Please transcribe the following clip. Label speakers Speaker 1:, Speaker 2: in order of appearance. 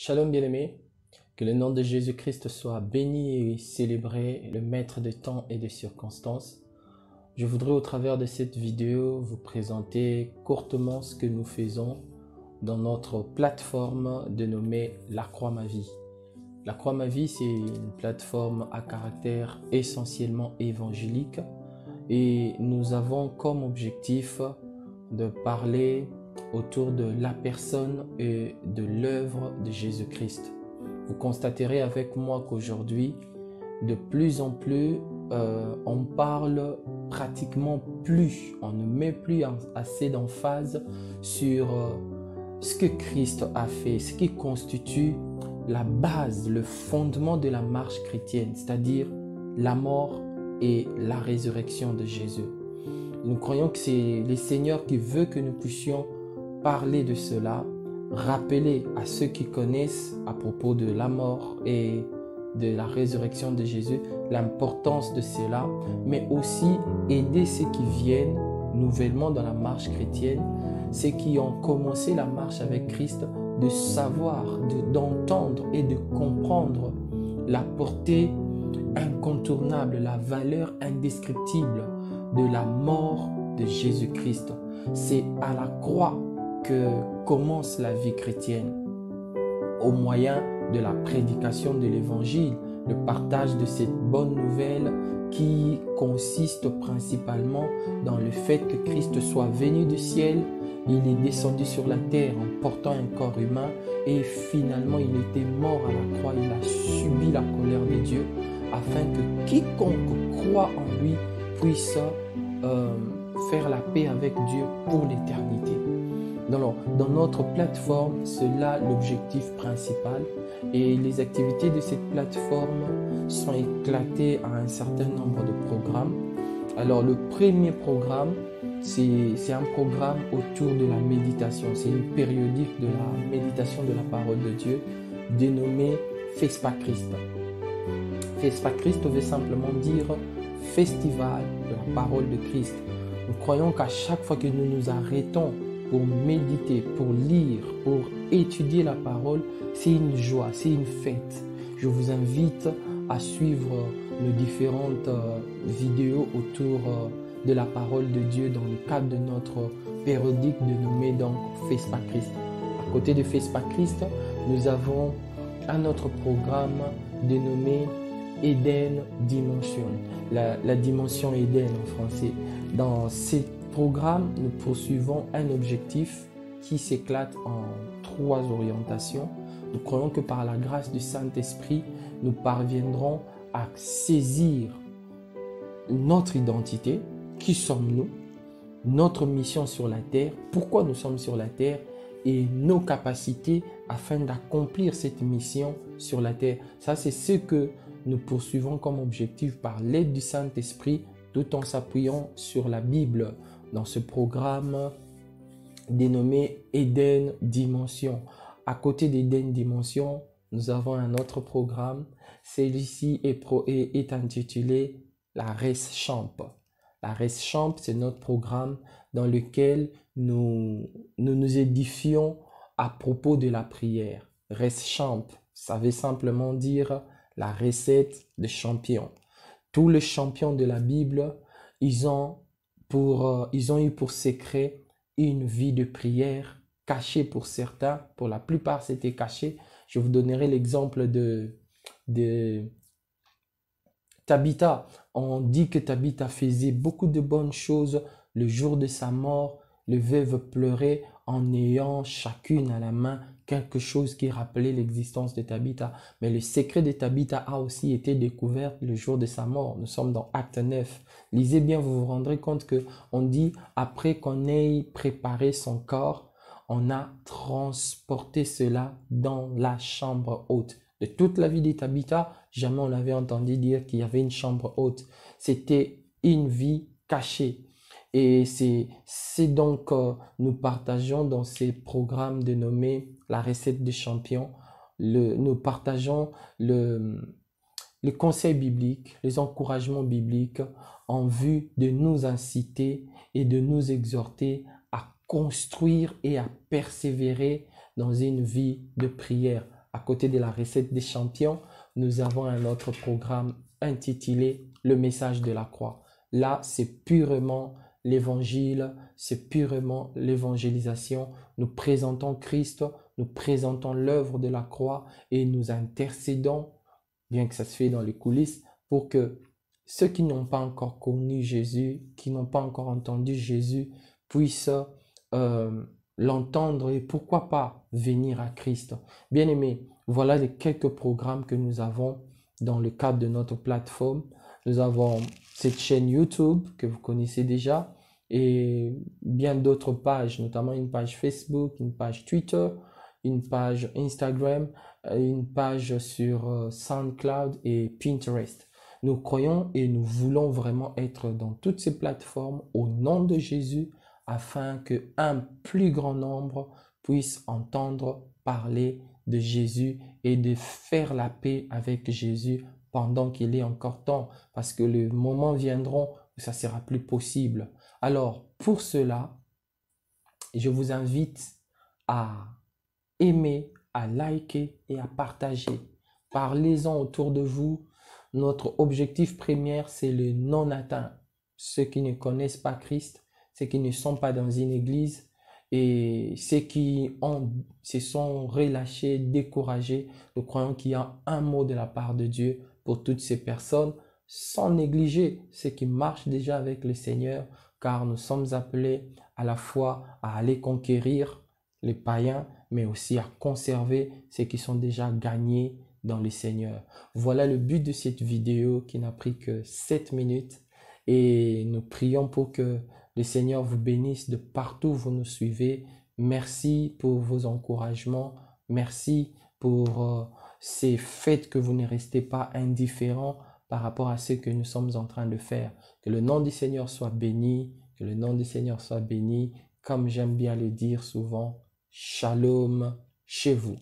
Speaker 1: Shalom bien-aimés, que le nom de Jésus-Christ soit béni et célébré, le maître de temps et de circonstances. Je voudrais au travers de cette vidéo vous présenter courtement ce que nous faisons dans notre plateforme dénommée La Croix Ma Vie. La Croix Ma Vie, c'est une plateforme à caractère essentiellement évangélique et nous avons comme objectif de parler autour de la personne et de l'œuvre de Jésus-Christ. Vous constaterez avec moi qu'aujourd'hui, de plus en plus, on parle pratiquement plus, on ne met plus assez d'emphase sur ce que Christ a fait, ce qui constitue la base, le fondement de la marche chrétienne, c'est-à-dire la mort et la résurrection de Jésus. Nous croyons que c'est le Seigneur qui veut que nous puissions parler de cela, rappeler à ceux qui connaissent à propos de la mort et de la résurrection de Jésus l'importance de cela, mais aussi aider ceux qui viennent nouvellement dans la marche chrétienne, ceux qui ont commencé la marche avec Christ, de savoir, d'entendre et de comprendre la portée incontournable, la valeur indescriptible de la mort de Jésus-Christ. C'est à la croix que commence la vie chrétienne, au moyen de la prédication de l'évangile, le partage de cette bonne nouvelle qui consiste principalement dans le fait que Christ soit venu du ciel, il est descendu sur la terre en portant un corps humain et finalement il était mort à la croix, il a subi la colère de Dieu afin que quiconque croit en lui puisse faire la paix avec Dieu pour l'éternité. Dans notre plateforme, c'est là l'objectif principal et les activités de cette plateforme sont éclatées à un certain nombre de programmes. Alors le premier programme, c'est un programme autour de la méditation. C'est une périodique de la méditation de la parole de Dieu dénommée Fespa Christ. Fespa Christ veut simplement dire festival de la parole de Christ. Nous croyons qu'à chaque fois que nous nous arrêtons pour méditer, pour lire, pour étudier la parole, c'est une joie, c'est une fête. Je vous invite à suivre nos différentes vidéos autour de la parole de Dieu dans le cadre de notre périodique dénommée donc Fespa Christ. À côté de Fespa Christ, nous avons un autre programme dénommé Eden Dimension, la dimension Eden en français. Dans ces programmes, nous poursuivons un objectif qui s'éclate en 3 orientations. Nous croyons que par la grâce du Saint-Esprit, nous parviendrons à saisir notre identité, qui sommes-nous, notre mission sur la terre, pourquoi nous sommes sur la terre et nos capacités afin d'accomplir cette mission sur la terre. Ça, c'est ce que nous poursuivons comme objectif par l'aide du Saint-Esprit, tout en s'appuyant sur la Bible dans ce programme dénommé Eden Dimension. À côté d'Eden Dimension, nous avons un autre programme. Celui-ci est intitulé la Res Champ. La Res Champ, c'est notre programme dans lequel nous édifions à propos de la prière. Res Champ, ça veut simplement dire la recette de champion. Tous les champions de la Bible, ils ont eu pour secret une vie de prière cachée pour certains. Pour la plupart, c'était caché. Je vous donnerai l'exemple de Tabitha. On dit que Tabitha faisait beaucoup de bonnes choses le jour de sa mort. Le veuve pleurait en ayant chacune à la main quelque chose qui rappelait l'existence de Tabitha. Mais le secret de Tabitha a aussi été découvert le jour de sa mort. Nous sommes dans Acte 9. Lisez bien, vous vous rendrez compte qu'on dit après qu'on ait préparé son corps, on a transporté cela dans la chambre haute. De toute la vie de Tabitha, jamais on avait entendu dire qu'il y avait une chambre haute. C'était une vie cachée. Et c'est donc nous partageons dans ces programmes dénommés la recette des champions, nous partageons les conseils bibliques, les encouragements bibliques en vue de nous inciter et de nous exhorter à construire et à persévérer dans une vie de prière, À côté de la recette des champions, nous avons un autre programme intitulé Le message de la croix. Là, c'est purement l'évangile, c'est purement l'évangélisation. Nous présentons Christ, nous présentons l'œuvre de la croix et nous intercédons, bien que ça se fait dans les coulisses, pour que ceux qui n'ont pas encore connu Jésus, qui n'ont pas encore entendu Jésus, puissent l'entendre et pourquoi pas venir à Christ. Bien-aimés, voilà les quelques programmes que nous avons dans le cadre de notre plateforme. Nous avons cette chaîne YouTube que vous connaissez déjà et bien d'autres pages, notamment une page Facebook, une page Twitter, une page Instagram, une page sur SoundCloud et Pinterest. Nous croyons et nous voulons vraiment être dans toutes ces plateformes au nom de Jésus afin qu'un plus grand nombre puisse entendre parler de Jésus et de faire la paix avec Jésus pendant qu'il est encore temps, parce que le moment viendra où ça sera plus possible. Alors, pour cela, je vous invite à aimer, à liker et à partager. Parlez-en autour de vous. Notre objectif premier, c'est le non atteint. Ceux qui ne connaissent pas Christ, ceux qui ne sont pas dans une église et ceux qui se sont relâchés, découragés. Nous croyons qu'il y a un mot de la part de Dieu pour toutes ces personnes, sans négliger ceux qui marchent déjà avec le Seigneur, car nous sommes appelés à la fois à aller conquérir les païens, mais aussi à conserver ceux qui sont déjà gagnés dans le Seigneur. Voilà le but de cette vidéo qui n'a pris que 7 minutes et nous prions pour que le Seigneur vous bénisse de partout où vous nous suivez. Merci pour vos encouragements. Merci pour ces faits que vous ne restez pas indifférents par rapport à ce que nous sommes en train de faire. Que le nom du Seigneur soit béni. Que le nom du Seigneur soit béni. Comme j'aime bien le dire souvent, Shalom chez vous.